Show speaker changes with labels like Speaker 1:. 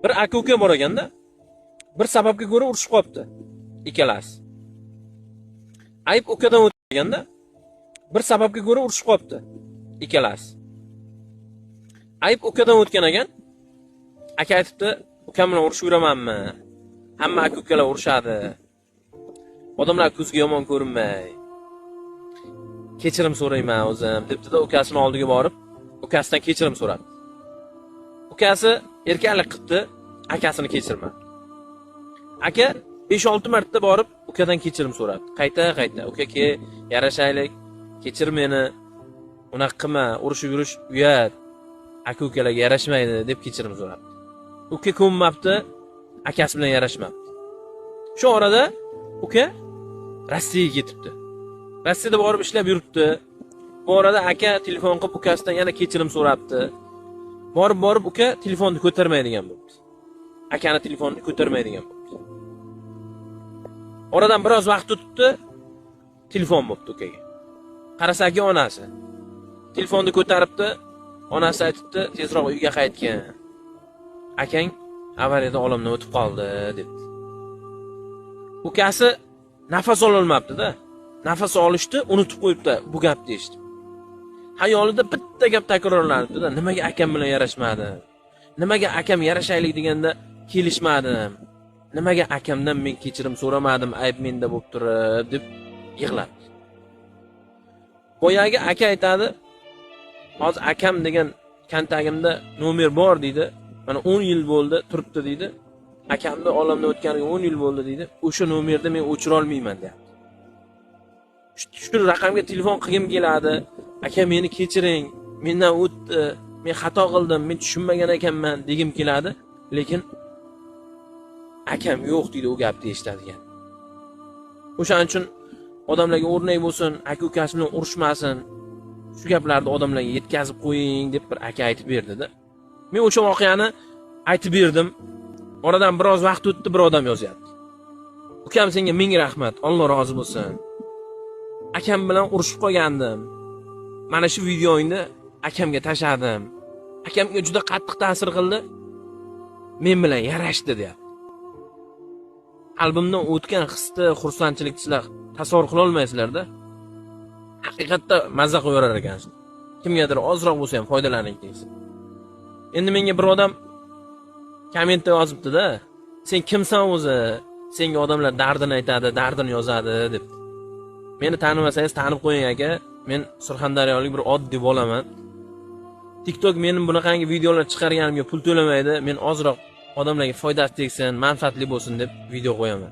Speaker 1: Bir aka-uka bor ekanda, bir sababga ko'ra urushib qolibdi ikkalasi. Ayb ukadan o'tganda, bir sababga ko'ra urushib qolibdi ikkalasi. Ayb ukadan o'tgan ekan, aka aytibdi, ukam bilan urushib yuramanmi? Hamma aka-ukalar urushadi. Odamlar ko'zga yomon ko'rinmay. Kechirim so'rayman o'zim, debdi-da ukasining oldiga borib, ukasidan kechirim so'radi. Ukasi erkaklik qildi, akasini kechirmadi. Aka 5-6 marta borib ukadan kechirim so'radi. Qayta, uka-ke, yarashaylik, kechir meni. Unaqa qilma, urushib yurish uyat. Aka-ukalarga yarashmaydi deb kechirim so'radi. Uka ko'nmabdi, akasi bilan yarashmabdi. Shu orada uka Rossiyaga ketibdi. Rossiyada borib ishlab yuribdi. Bu orada aka telefon qilib ukasidan yana kechirim so'rabdi. Borib uka telefonni ko'tarmaydigan bo'ldi. Akani telefonni ko'tarmaydigan bo'ldi. Oradan biroz vaqt o'tdi, telefon bo'ldi ukaga. Qarasa aka onasi. Telefonni ko'taribdi, onasi aytibdi, tezroq uyga qaytgan. Akang avariyada olamdan o'tib qoldi, debdi. Ukasi nafas ololmabdi-da. Nafas olishni unutib qo'yibdi bu gapni eshitib. Hayolida bitta gap takrorlanibdi-da, nimaga akam bilan yarashmadim? Nimaga akam yarashaylik deganda kelishmadim? Nimaga akamdan men kechirim so'ramadim, ayb menda bo'lib turib deb yig'ladi. Boyagi aka aytadi, hozir akam degan kontagimda nomer bor deydi. Mana 10 yil bo'ldi turibdi deydi. Akamni olamdan o'tganiga 10 yil bo'ldi deydi. O'sha nomerni men o'chira olmayman deyapti. Shu raqamga telefon qilgim keladi. Aka meni kechiring, mendan o'tdi, men xato qildim, men tushunmagan ekanman degim keladi, lekin akam yo'q deydi u gapni eshitadigan. O'shaning uchun odamlarga o'rnak bo'lsin, aka-ukasi bilan urushmasin. Shu gaplarni odamlarga yetkazib qo'ying deb bir aka aytib berdi-da. Men o'sha voqeani aytib berdim. Oradan biroz vaqt o'tdi, bir odam yozyapti. Ukam senga ming rahmat, Alloh rozi bo'lsin. Akam bilan urushib qolgandim. Mana shu videoingni akamga tashladim. Akamga juda qattiq ta'sir qildi. Men bilan yarashdi deyapti. Qalbimdan o'tgan hisni, xursandchilikni sizlar tasavvur qila olmaysizlar-da. Haqiqatda mazza qo'yaverar ekansiz. Kimgadir ozroq bo'lsa ham foydalaning deysiz. Endi menga bir odam kommentda yozibdi-da, sen kimsan o'zi? Senga odamlar dardini aytadi, dardini yozadi deb. Meni tanimasangiz tanib qo'ying aka. Men Surxondaryolik bir oddiy bolaman. TikTok mening bunaqangi videolar chiqarganimga pul to'lamaydi. Men ozroq odamlarga foydasi tegsin, manfaatli bo'lsin deb video qo'yaman.